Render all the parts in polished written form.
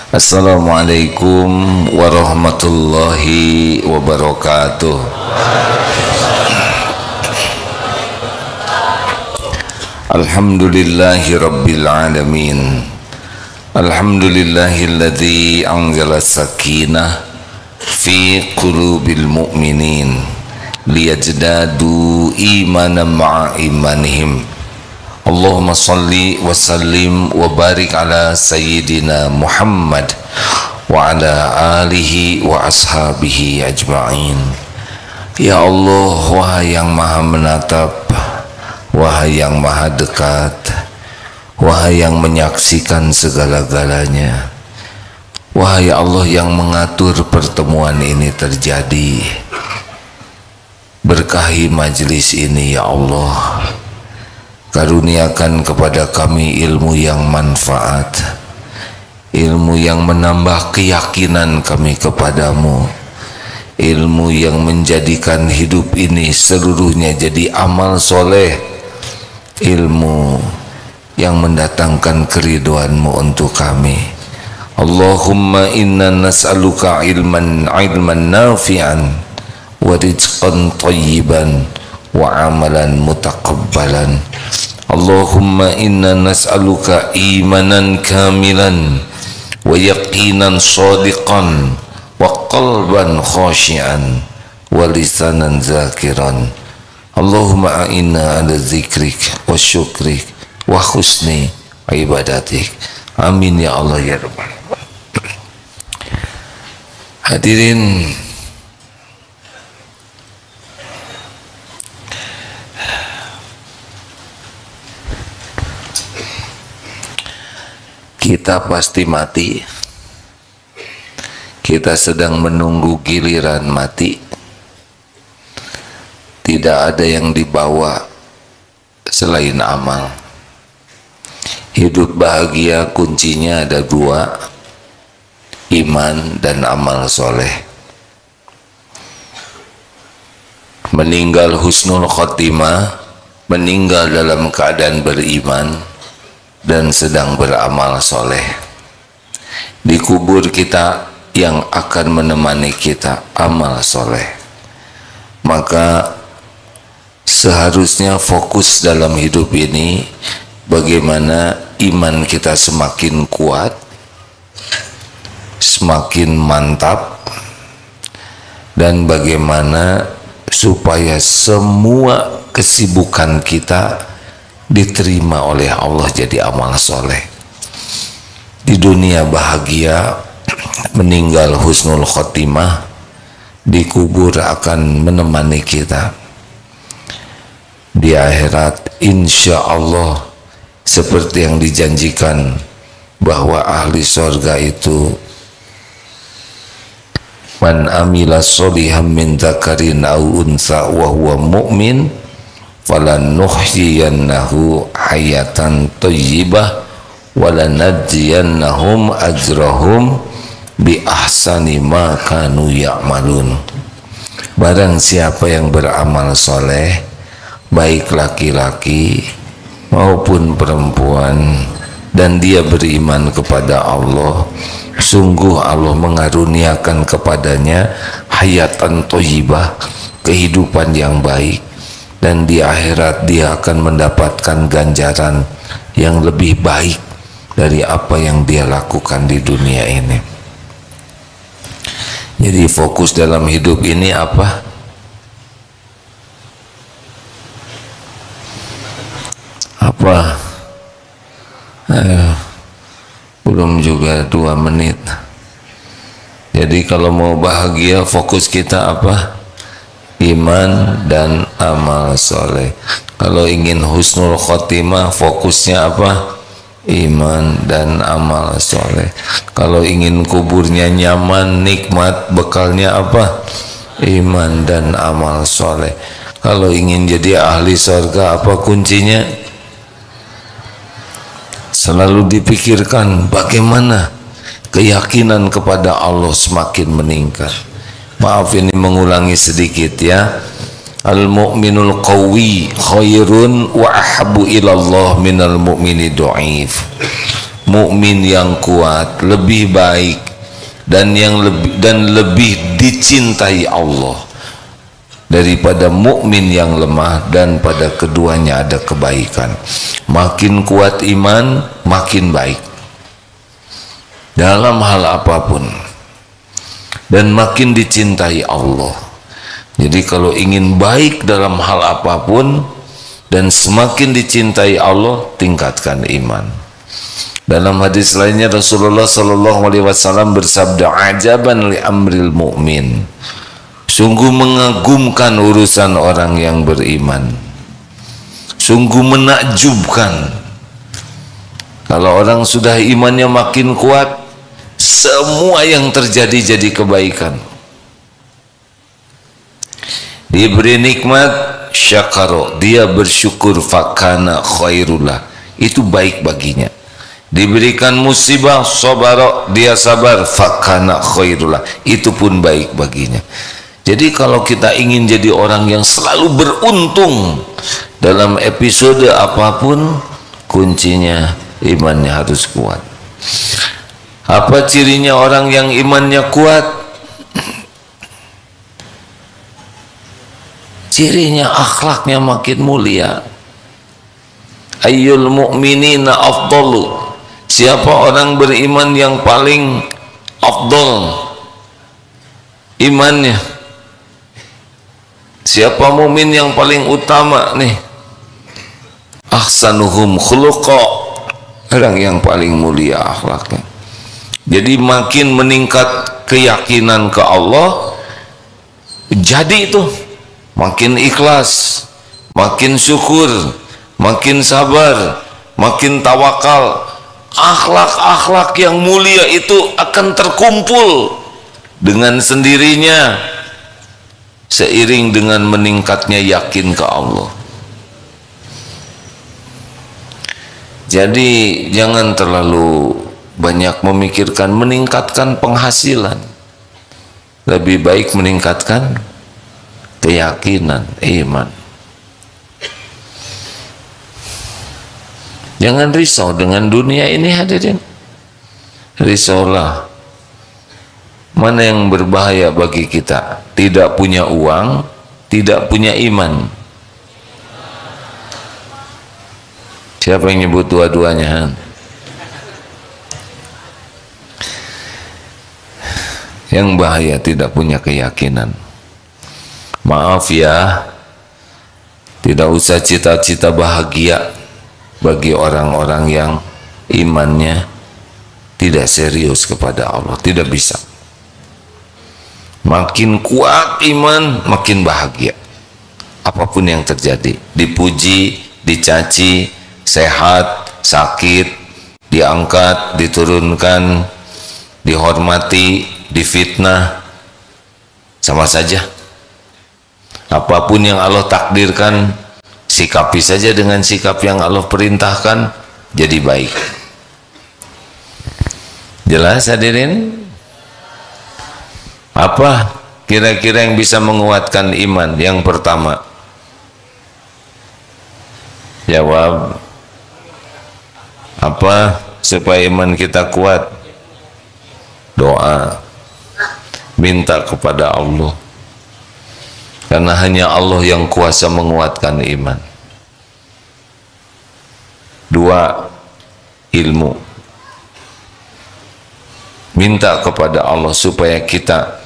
Assalamualaikum warahmatullahi wabarakatuh. Alhamdulillahi rabbil alamin. Alhamdulillahilladzi anzala sakinah fi qulubil mu'minin liyajdadu imanan ma'a imanihim. Allahumma salli wa sallim wa barik ala sayyidina Muhammad wa ala alihi wa ashabihi ajma'in. Ya Allah, wahai yang maha menatap, wahai yang maha dekat, wahai yang menyaksikan segala-galanya, wahai Allah yang mengatur pertemuan ini terjadi, berkahi majlis ini ya Allah. Karuniakan kepada kami ilmu yang manfaat, ilmu yang menambah keyakinan kami kepadamu, ilmu yang menjadikan hidup ini seluruhnya jadi amal soleh, ilmu yang mendatangkan keridhoanmu untuk kami. Allahumma inna nas'aluka ilman nafi'an wa rizqan thayyiban wa amalan mutaqabbalan. Allahumma inna nas'aluka imanan kamilan wa yaqinan shadiqan wa qalban khashi'an wa lisanan zakiran. Allahumma a'inna ala zikrik wa syukrik wa husni ibadatik. Amin ya Allah ya Rabbal alamin. Hadirin kita pasti mati. Kita sedang menunggu giliran mati. Tidak ada yang dibawa selain amal. Hidup bahagia kuncinya ada dua, iman dan amal soleh. Meninggal husnul khotimah, meninggal dalam keadaan beriman dan sedang beramal soleh. Di kubur kita yang akan menemani kita amal soleh. Maka seharusnya fokus dalam hidup ini bagaimana iman kita semakin kuat, semakin mantap, dan bagaimana supaya semua kesibukan kita diterima oleh Allah jadi amal soleh. Di dunia bahagia, meninggal husnul khotimah, di kubur akan menemani kita. Di akhirat insya Allah seperti yang dijanjikan bahwa ahli surga itu man amila sholihan min dzakarin aw unsa wa huwa mu'min falanuhyiyannahu hayatan thayyibah walanajziyannahum ajrahum bi ahsani ma kanu ya'malun. Barang siapa yang beramal soleh, baik laki-laki maupun perempuan, dan dia beriman kepada Allah, sungguh Allah mengaruniakan kepadanya hayatan thayyibah, kehidupan yang baik, dan di akhirat dia akan mendapatkan ganjaran yang lebih baik dari apa yang dia lakukan di dunia ini. Jadi fokus dalam hidup ini apa? Apa? Belum juga 2 menit. Jadi kalau mau bahagia, fokus kita apa? Iman dan amal soleh. Kalau ingin husnul khotimah, fokusnya apa? Iman dan amal soleh. Kalau ingin kuburnya nyaman, nikmat, bekalnya apa? Iman dan amal soleh. Kalau ingin jadi ahli surga, apa kuncinya? Selalu dipikirkan bagaimana keyakinan kepada Allah semakin meningkat. Maaf ini mengulangi sedikit ya. Al-mu'minul qawi khairun wa ahabbu ilallah minal mu'mini du'if. mukmin yang kuat lebih baik dan lebih dicintai Allah daripada mukmin yang lemah, dan pada keduanya ada kebaikan. Makin kuat iman, makin baik dalam hal apapun, dan makin dicintai Allah. Jadi kalau ingin baik dalam hal apapun dan semakin dicintai Allah, tingkatkan iman. Dalam hadis lainnya Rasulullah sallallahu alaihi wasallam bersabda, "Ajaban li amril mu'min." Sungguh mengagumkan urusan orang yang beriman. Sungguh menakjubkan. Kalau orang sudah imannya makin kuat, semua yang terjadi jadi kebaikan. Diberi nikmat, syakaro, dia bersyukur, fakana khairullah, itu baik baginya. Diberikan musibah, sabaro, dia sabar, fakana khairullah, itu pun baik baginya. Jadi kalau kita ingin jadi orang yang selalu beruntung dalam episode apapun, kuncinya imannya harus kuat. Apa cirinya orang yang imannya kuat? Cirinya akhlaknya makin mulia. Ayyul mu'minina afdalu, siapa orang beriman yang paling afdal imannya? Siapa mukmin yang paling utama nih? Ahsanuhum khuluqa, orang yang paling mulia akhlaknya. Jadi makin meningkat keyakinan ke Allah, jadi itu makin ikhlas, makin syukur, makin sabar, makin tawakal. Akhlak-akhlak yang mulia itu akan terkumpul dengan sendirinya seiring dengan meningkatnya yakin ke Allah. Jadi jangan terlalu banyak memikirkan meningkatkan penghasilan, lebih baik meningkatkan keyakinan, iman. Jangan risau dengan dunia ini, hadirin. Risaulah. Mana yang berbahaya bagi kita? Tidak punya uang, tidak punya iman. Siapa yang nyebut dua-duanya? Yang bahaya tidak punya keyakinan. Maaf ya, tidak usah cita-cita bahagia bagi orang-orang yang imannya tidak serius kepada Allah. Tidak bisa. Makin kuat iman, makin bahagia. Apapun yang terjadi, dipuji, dicaci, sehat, sakit, diangkat, diturunkan, dihormati, difitnah, sama saja. Apapun yang Allah takdirkan, sikapi saja dengan sikap yang Allah perintahkan, jadi baik. Jelas hadirin? Apa kira-kira yang bisa menguatkan iman? Yang pertama, jawab. Apa supaya iman kita kuat? Doa, minta kepada Allah, karena hanya Allah yang kuasa menguatkan iman. Dua, ilmu, minta kepada Allah supaya kita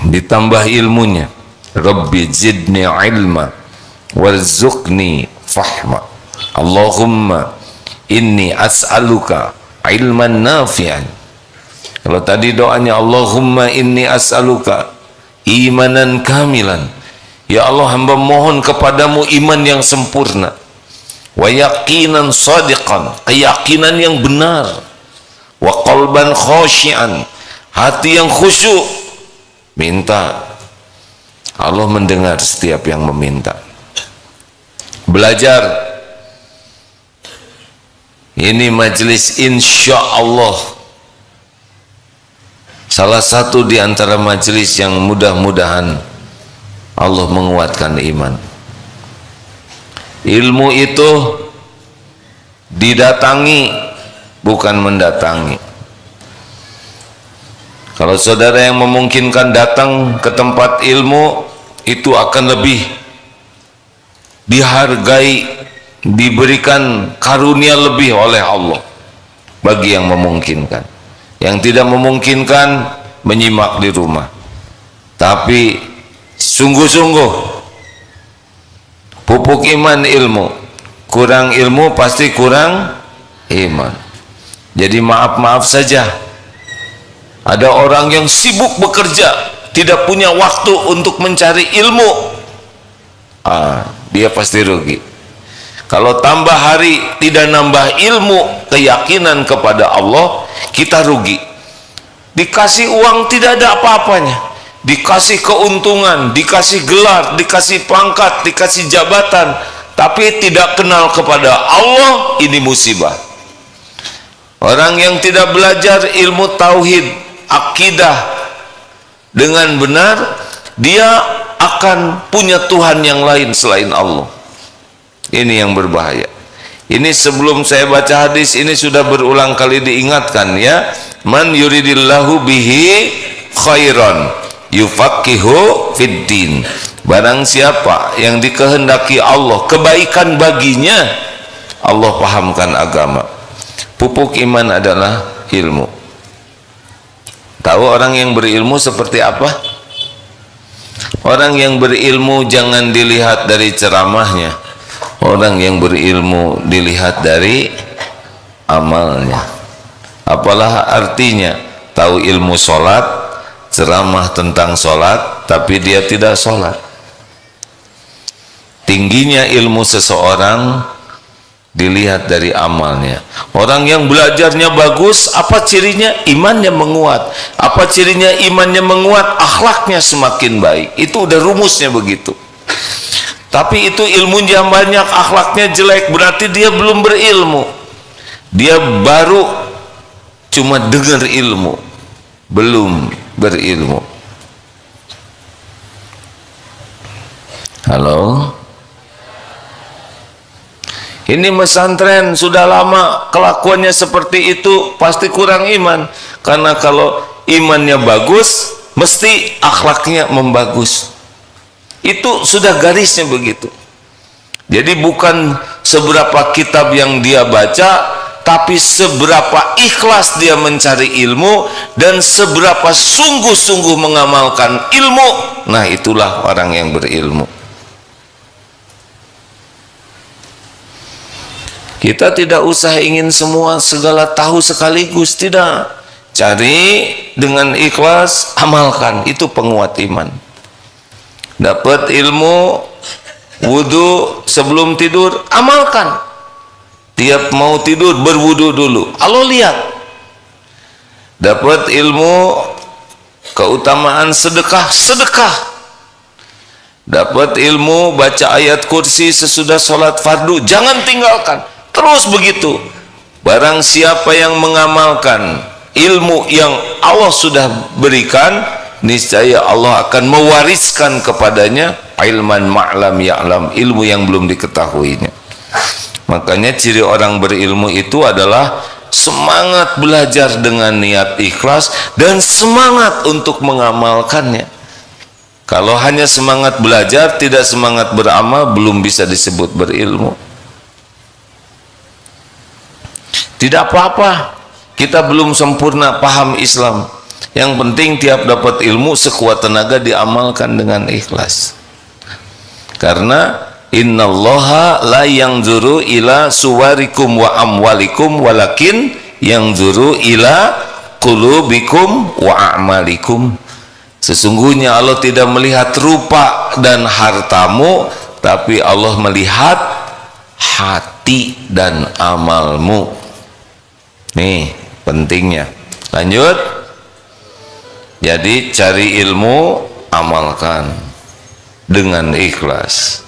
ditambah ilmunya. Rabbi zidni ilma warzuqni fahma. Allahumma inni as'aluka ilman nafi'an. Kalau tadi doanya Allahumma inni as'aluka imanan kamilan, ya Allah, hamba mohon kepadamu iman yang sempurna, wa yaqinan sadiqan, keyakinan yang benar, wa qalban khashian, hati yang khusyuk. Minta, Allah mendengar setiap yang meminta. Belajar, ini majelis insya Allah salah satu di antara majelis yang mudah-mudahan Allah menguatkan iman. Ilmu itu didatangi bukan mendatangi. Kalau saudara yang memungkinkan datang ke tempat ilmu, itu akan lebih dihargai, diberikan karunia lebih oleh Allah bagi yang memungkinkan. Yang tidak memungkinkan, menyimak di rumah. Tapi sungguh-sungguh pupuk iman ilmu. Kurang ilmu pasti kurang iman. Jadi maaf-maaf saja, ada orang yang sibuk bekerja, tidak punya waktu untuk mencari ilmu, dia pasti rugi. Kalau tambah hari tidak nambah ilmu, keyakinan kepada Allah, kita rugi. Dikasih uang tidak ada apa-apanya, dikasih keuntungan, dikasih gelar, dikasih pangkat, dikasih jabatan, tapi tidak kenal kepada Allah, ini musibah. Orang yang tidak belajar ilmu tauhid, akidah dengan benar, dia akan punya Tuhan yang lain selain Allah. Ini yang berbahaya. Ini sebelum saya baca hadis ini sudah berulang kali diingatkan, ya. Man yuridillahu bihi khairan yufaqihu fid din. Barang siapa yang dikehendaki Allah kebaikan baginya, Allah pahamkan agama. Pupuk iman adalah ilmu. Tahu orang yang berilmu seperti apa? Orang yang berilmu jangan dilihat dari ceramahnya. Orang yang berilmu dilihat dari amalnya. Apalah artinya tahu ilmu sholat, ceramah tentang sholat, tapi dia tidak sholat. Tingginya ilmu seseorang dilihat dari amalnya. Orang yang belajarnya bagus, apa cirinya? Imannya menguat. Apa cirinya imannya menguat? Akhlaknya semakin baik. Itu udah rumusnya begitu. Tapi itu ilmunya banyak, akhlaknya jelek, berarti dia belum berilmu. Dia baru cuma dengar ilmu, belum berilmu. Halo? Ini pesantren sudah lama kelakuannya seperti itu, pasti kurang iman. Karena kalau imannya bagus, mesti akhlaknya membagus. Itu sudah garisnya begitu. Jadi bukan seberapa kitab yang dia baca, tapi seberapa ikhlas dia mencari ilmu dan seberapa sungguh-sungguh mengamalkan ilmu. Nah, itulah orang yang berilmu. Kita tidak usah ingin semua segala tahu sekaligus, tidak. Cari dengan ikhlas, amalkan, itu penguat iman. Dapat ilmu, wudu sebelum tidur, amalkan. Tiap mau tidur berwudu dulu, Allah lihat. Dapat ilmu, keutamaan sedekah, sedekah. Dapat ilmu, baca ayat kursi sesudah sholat fardu, jangan tinggalkan. Terus begitu. Barang siapa yang mengamalkan ilmu yang Allah sudah berikan, niscaya Allah akan mewariskan kepadanya ilman ma'lam ya'lam, ilmu yang belum diketahuinya. Makanya ciri orang berilmu itu adalah semangat belajar dengan niat ikhlas dan semangat untuk mengamalkannya. Kalau hanya semangat belajar, tidak semangat beramal, belum bisa disebut berilmu. Tidak apa-apa, kita belum sempurna paham Islam. Yang penting tiap dapat ilmu sekuat tenaga diamalkan dengan ikhlas. Karena innallaha la yanzuru ila suwarikum wa amwalikum walakin yanzuru ila qulubikum wa a'malikum. Sesungguhnya Allah tidak melihat rupa dan hartamu, tapi Allah melihat hati dan amalmu. Nih pentingnya. Lanjut. Jadi cari ilmu, amalkan dengan ikhlas.